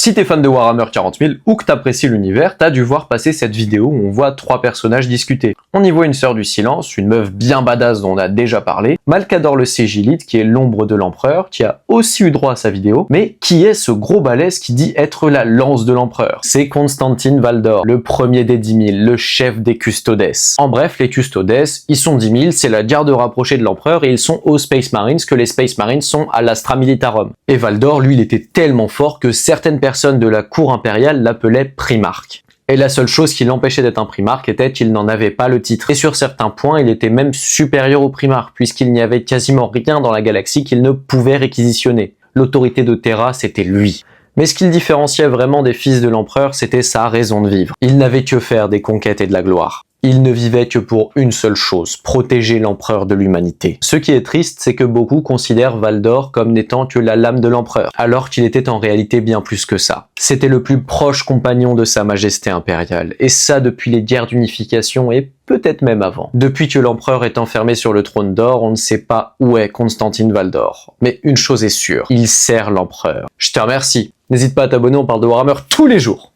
Si t'es fan de Warhammer 40 000 ou que t'apprécies l'univers, t'as dû voir passer cette vidéo où on voit trois personnages discuter. On y voit une sœur du silence, une meuf bien badass dont on a déjà parlé, Malcador le Ségilite qui est l'ombre de l'empereur, qui a aussi eu droit à sa vidéo, mais qui est ce gros balèze qui dit être la lance de l'empereur? C'est Constantin Valdor, le premier des 10 000, le chef des Custodes. En bref, les Custodes, ils sont 10 000, c'est la garde rapprochée de l'empereur et ils sont aux Space Marines que les Space Marines sont à l'Astra Militarum. Et Valdor, lui, il était tellement fort que certaines personnes de la cour impériale l'appelaient Primarque. Et la seule chose qui l'empêchait d'être un primarque était qu'il n'en avait pas le titre. Et sur certains points, il était même supérieur au primarque, puisqu'il n'y avait quasiment rien dans la galaxie qu'il ne pouvait réquisitionner. L'autorité de Terra, c'était lui. Mais ce qui le différenciait vraiment des fils de l'empereur, c'était sa raison de vivre. Il n'avait que faire des conquêtes et de la gloire. Il ne vivait que pour une seule chose, protéger l'empereur de l'humanité. Ce qui est triste, c'est que beaucoup considèrent Valdor comme n'étant que la lame de l'empereur, alors qu'il était en réalité bien plus que ça. C'était le plus proche compagnon de sa majesté impériale, et ça depuis les guerres d'unification et peut-être même avant. Depuis que l'empereur est enfermé sur le trône d'or, on ne sait pas où est Constantin Valdor. Mais une chose est sûre, il sert l'empereur. Je te remercie. N'hésite pas à t'abonner, on parle de Warhammer tous les jours.